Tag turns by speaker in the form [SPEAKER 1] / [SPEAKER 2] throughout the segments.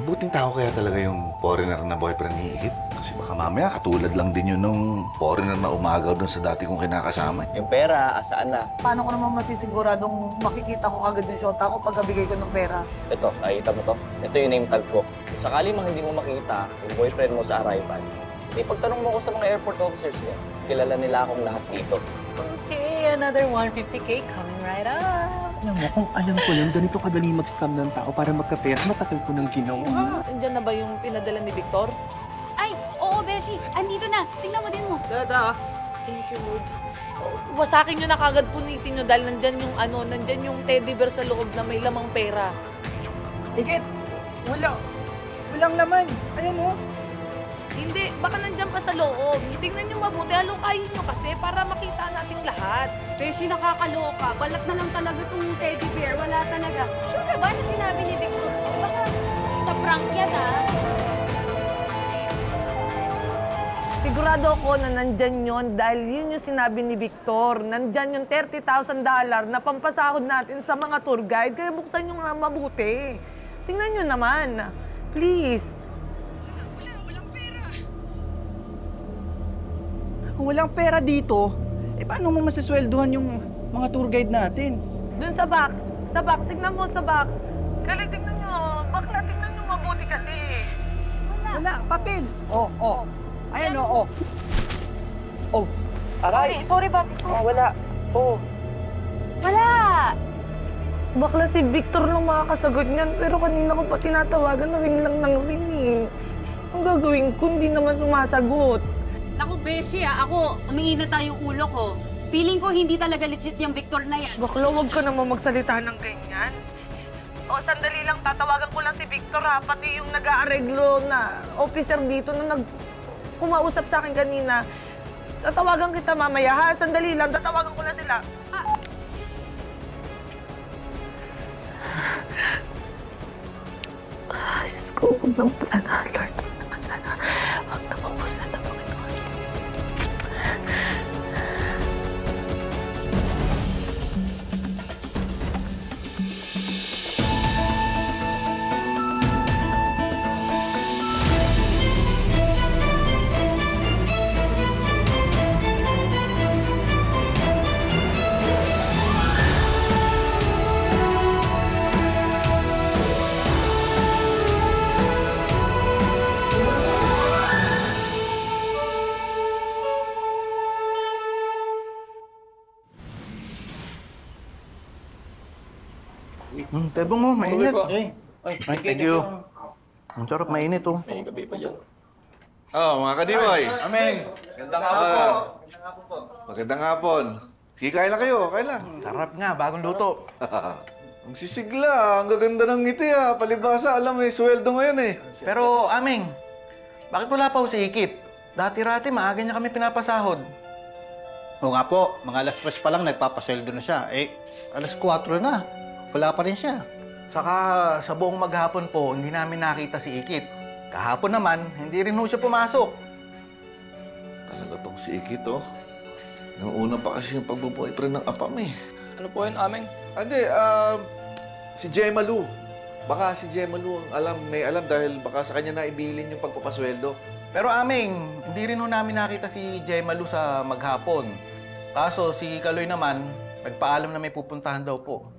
[SPEAKER 1] mabuting tao kaya talaga yung foreigner na boyfriend ni Ikit? Kasi baka mamaya katulad lang din yun nung foreigner na umagaw doon sa dati kong kinakasama.
[SPEAKER 2] Yung pera, asaan na?
[SPEAKER 3] Paano ko naman masisiguradong makikita ko agad yung shota ko pagkabigay ko ng pera?
[SPEAKER 2] Ito, nakita mo to? Ito yung name tag ko. Sakali mang hindi mo makita yung boyfriend mo sa arrival, pagtanong mo ko sa mga airport officers niya, kilala nila akong lahat dito.
[SPEAKER 4] Okay, another 150K coming right up.
[SPEAKER 5] Alam mo, kung alam ko lang, ganito kadali mag-scam ng tao para magka-pera, matagal ko nang ginawa.
[SPEAKER 3] Nandiyan na ba yung pinadala ni Victor?
[SPEAKER 6] Ay, oo, Beshi. Andito na. Tingnan mo din mo.
[SPEAKER 2] Dada!
[SPEAKER 3] Thank you, Lord. Wasakin nyo na kagad punitin nyo dahil nandyan yung teddy bear sa loob na may lamang pera.
[SPEAKER 5] Ikit! Walang laman. Ayan o.
[SPEAKER 3] Hindi, baka nandyan pa sa loob. Tingnan nyo mabuti, halukayin nyo kasi para makita nating lahat.
[SPEAKER 6] Beshi, nakakaloka. Balat na lang talaga itong teddy bear. Wala talaga. Sure ka ba na sinabi ni Victor? Baka sa prank yan, ah.
[SPEAKER 3] Sigurado ako na nandyan yon dahil yun yung sinabi ni Victor. Nandyan yung $30,000 na pampasahod natin sa mga tour guide. Kaya buksan nyo nga mabuti. Tingnan nyo naman. Please.
[SPEAKER 5] Kung walang pera dito, paano mo masasweldohan yung mga tour guide natin?
[SPEAKER 3] Dun sa box. Sa box. Tingnan mo sa box. Kaya tingnan nyo. Bakla, tingnan nyo mabuti kasi.
[SPEAKER 5] Wala, papel. Oh. Ayan o, oh.
[SPEAKER 6] Sorry, Bob.
[SPEAKER 5] Wala.
[SPEAKER 6] Wala.
[SPEAKER 3] Bakla si Victor lang makakasagot niyan. Pero kanina ko pa tinatawagan na ring lang ng ring eh. Ang gagawin ko, hindi naman sumasagot.
[SPEAKER 6] Naku, Beshi, ako, umiinat tayo yung ulo ko. Feeling ko hindi talaga legit yung Victor na yan.
[SPEAKER 3] Bakla, huwag ka naman magsalita ng ganyan. O, sandali lang, tatawagan ko lang si Victor ha. Pati yung nag-aareglo na officer dito na kumausap sa akin kanina. Tatawagan kita mamaya ha. Sandali lang, tatawagan ko lang sila. Diyos ko, huwag naman sana, Lord. Huwag naman sana. Huwag naman po sana, Panginoon.
[SPEAKER 5] Tebong mo, mainit.
[SPEAKER 1] Thank you. Ang sarap, mainit oh. Oh, mga kadimoy.
[SPEAKER 5] Ameng.
[SPEAKER 1] Magandang hapon po. Magandang hapon. Sige, kain lang kayo. Kain lang.
[SPEAKER 5] Sarap nga, bagong luto.
[SPEAKER 1] Ang sisigla. Ang gaganda ng ngiti ah. Palibasa, alam may sweldo ngayon eh.
[SPEAKER 5] Pero, Ameng, bakit wala pa ho si Ikit? Dati-rati, maaga niya kami pinapasahod.
[SPEAKER 7] Oo nga po, mga alas 3 pa lang nagpapasweldo na siya. Alas 4 na. Wala pa rin siya.
[SPEAKER 5] Saka sa buong maghapon po, hindi namin nakita si Ikit. Kahapon naman, hindi rin ho siya pumasok.
[SPEAKER 1] Talaga tong si Ikit oh. Nung una pa kasi yung pagbo-boyfriend ng apam eh.
[SPEAKER 2] Ano po yun, aming?
[SPEAKER 1] Hindi, si Gemma Lu. Baka si Gemma Lu ang may alam dahil baka sa kanya na ibilin yung pagpapasweldo.
[SPEAKER 5] Pero Aming, hindi rin ho namin nakita si Gemma Lu sa maghapon. Kaso si Kaloy naman, nagpaalam na may pupuntahan daw po.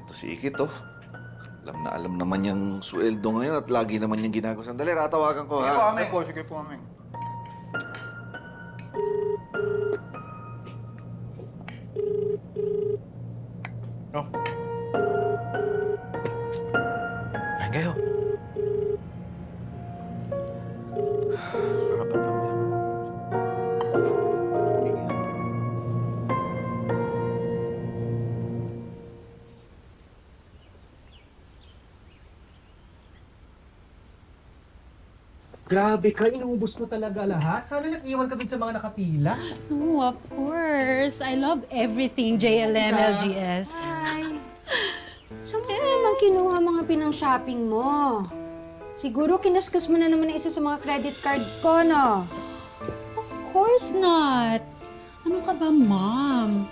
[SPEAKER 1] Ito si Ikit oh. Alam naman yung sweldo ngayon at lagi naman yung ginagawa. Sandali, tatawagan ko ha.
[SPEAKER 7] Sige po, Ameng.
[SPEAKER 5] Ay, kayo.
[SPEAKER 8] Grabe ka, inuubos mo talaga lahat. Sana nag-iwan ka din sa mga nakapila.
[SPEAKER 9] No, of course. I love everything JLM, LGS.
[SPEAKER 6] Ay. So, kaya naman kinuha mga pinang-shopping mo? Siguro kinaskas mo na naman ang isa sa mga credit cards ko, no?
[SPEAKER 9] Of course not. Ano ka ba, ma'am?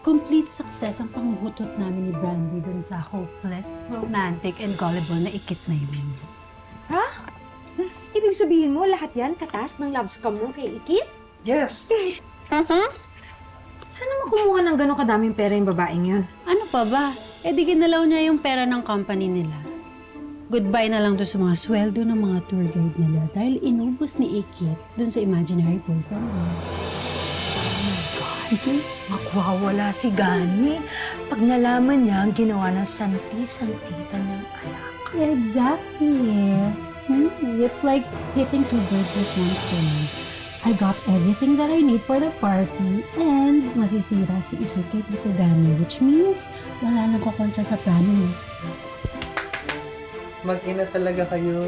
[SPEAKER 9] complete success ang panghutot namin ni Brandy dun sa hopeless, romantic, and gullible na ikit na yun.
[SPEAKER 6] Ibig sabihin mo, lahat yan katas ng love scam mo kay Ikit?
[SPEAKER 1] Yes.
[SPEAKER 6] Saan naman kumuha ng gano'ng kadaming pera yung babaeng yun?
[SPEAKER 9] Ano pa ba? Eh di ginalaw niya yung pera ng company nila. Goodbye na lang doon sa mga sweldo ng mga tour guide nila dahil inubos ni Ikit dun sa imaginary boyfriend mo.
[SPEAKER 10] Magwawala si Gani pag nalaman niya ang ginawa ng santi-santita ng anak.
[SPEAKER 9] Exactly. It's like hitting two birds with one stone. I got everything that I need for the party and masisira si Ikit kay Tito Gani, which means wala nang kukontra sa plano mo.
[SPEAKER 8] Mag-ina talaga kayo.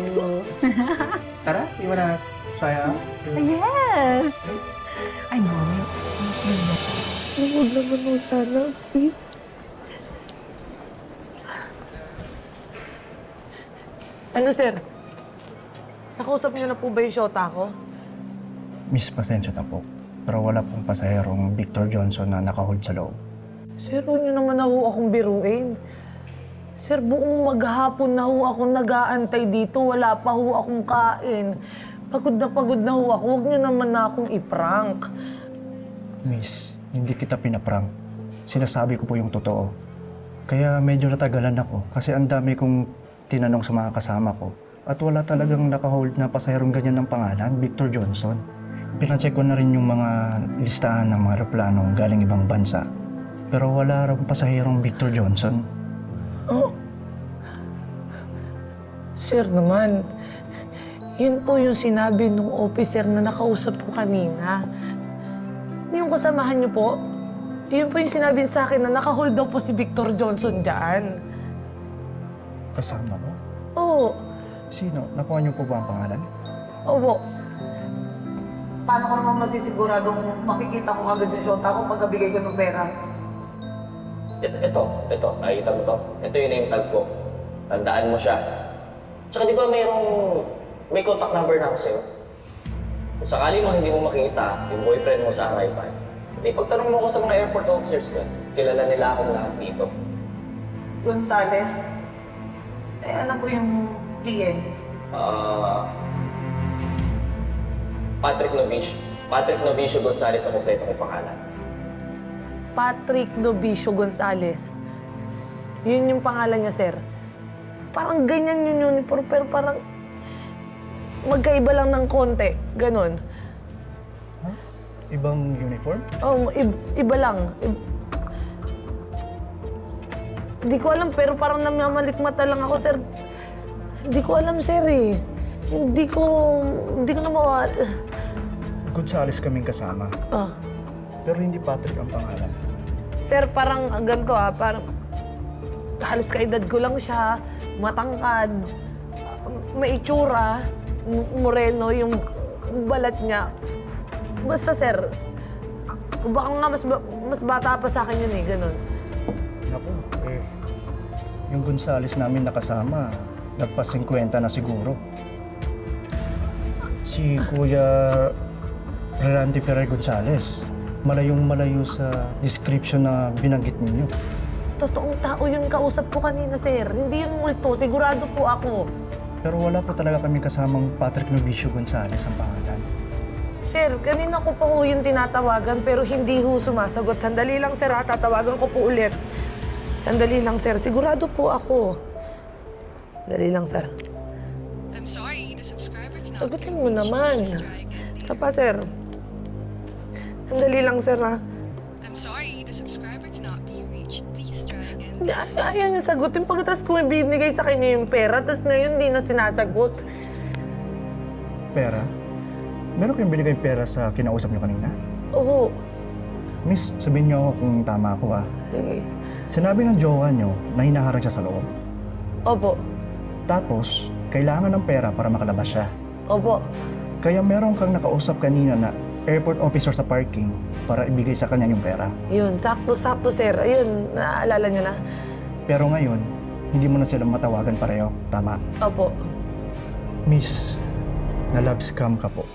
[SPEAKER 8] Tara, di mo na saya?
[SPEAKER 10] Yes! Ay, Mommy.
[SPEAKER 3] Huwag naman mo sana, please. Ano, sir? Nakausap niyo na po ba yung shota ko?
[SPEAKER 5] Miss, pasensya na po. Pero wala pong pasaherong Victor Johnson na nakahold sa loob.
[SPEAKER 3] Sir, huwag niyo naman na ho akong biruin. Sir, buong maghapon na ho akong nag-aantay dito. Wala pa ho akong kain. Pagod na ho ako. Huwag niyo naman na akong iprank.
[SPEAKER 5] Miss, hindi kita pinaprank. Sinasabi ko po yung totoo. Kaya medyo natagalan ako kasi ang dami kong tinanong sa mga kasama ko. At wala talagang nakahold na pasaherong ganyan ng pangalan, Victor Johnson. Pinacheck ko na rin yung mga listahan ng mga aeroplanong galing ibang bansa. Pero wala rin pasaherong Victor Johnson.
[SPEAKER 3] Oh. Sir naman, yun po yung sinabi nung officer na nakausap ko kanina. Yung kasamahan niyo po, yun po yung sinabi sa akin na nakahold daw po si Victor Johnson dyan.
[SPEAKER 5] Kasama mo?
[SPEAKER 3] Oo.
[SPEAKER 5] Sino? Nakuha niyo po ba ang pangalan?
[SPEAKER 3] Opo.
[SPEAKER 11] Paano ko naman masisiguradong makikita ko agad yung shota ko pagkabigay ko ng pera?
[SPEAKER 2] Ito, nakikita mo to? Ito yung name tag ko. Tandaan mo siya. Tsaka di ba may contact number na ako sa'yo? Kung sakali mo hindi mo makita yung boyfriend mo sa arrival, pagtanong mo ako sa mga airport officers ko, kilala nila akong lahat dito.
[SPEAKER 11] Gonzales? Eh, ano po yung PN?
[SPEAKER 2] Patrick Novicio. Patrick Novicio Gonzales ang kompleto kong pangalan.
[SPEAKER 3] Patrick Novicio Gonzales. Yun yung pangalan niya, sir. Parang ganyan yung uniform, pero parang magkaiba lang ng konti. Ganon.
[SPEAKER 5] Ibang uniform?
[SPEAKER 3] Oh, iba lang. Hindi ko alam, pero parang namamalikmata lang ako, sir. Hindi ko alam, sir, eh. Hindi ko na mawala.
[SPEAKER 5] Gonzales kaming kasama.
[SPEAKER 3] Ah.
[SPEAKER 5] Pero hindi Patrick ang pangalan.
[SPEAKER 3] Sir, parang ganito parang halos kaedad ko lang siya, matangkad, may itsura, moreno yung balat niya. Basta sir, baka nga mas bata pa sa akin yun eh, ganun.
[SPEAKER 5] Naku, yung Gonzales namin nakasama, nagpas 50 na siguro. Si Kuya Relante Ferrer Gonzales, malayong-malayo sa description na binanggit ninyo.
[SPEAKER 3] Totoong tao yung kausap ko kanina, sir. Hindi yung multo, sigurado po ako.
[SPEAKER 5] Pero wala po talaga kami kasamang Patrick Novicio Gonzales ang pangalan.
[SPEAKER 3] Sir, kanina ko pa ho yung tinatawagan pero hindi ho sumasagot. Sandali lang, sir, tatawagan ko po ulit. Sandali lang, sir. Sigurado po ako. Sandali lang, sir.
[SPEAKER 12] I'm sorry, the subscriber cannot
[SPEAKER 3] Sagutin mo naman. Isa pa, sir. Sandali lang, sir, ha?
[SPEAKER 12] I'm sorry, the subscriber cannot be reached. Please try again.
[SPEAKER 3] Ayaw niya sagutin. Pagkatapos ko binigay sa kanya yung pera, tapos ngayon hindi na sinasagot.
[SPEAKER 5] Pera? Meron kayong binigay pera sa kinausap niyo kanina?
[SPEAKER 3] Oo.
[SPEAKER 5] Miss, sabihin niyo ako kung tama ako
[SPEAKER 3] Sige.
[SPEAKER 5] Sinabi ng jowa niyo na hinaharang siya sa loob.
[SPEAKER 3] Opo.
[SPEAKER 5] Tapos, kailangan ng pera para makalabas siya.
[SPEAKER 3] Opo.
[SPEAKER 5] Kaya meron kang nakausap kanina na airport officer sa parking para ibigay sa kanya yung pera.
[SPEAKER 3] Yun, sakto-sakto, sir. Ayun, naaalala niyo na?
[SPEAKER 5] Pero ngayon, hindi mo na silang matawagan pareho. Tama?
[SPEAKER 3] Opo.
[SPEAKER 5] Miss, na love scam ka po.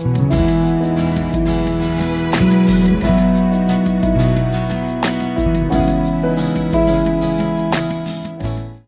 [SPEAKER 1] Bye.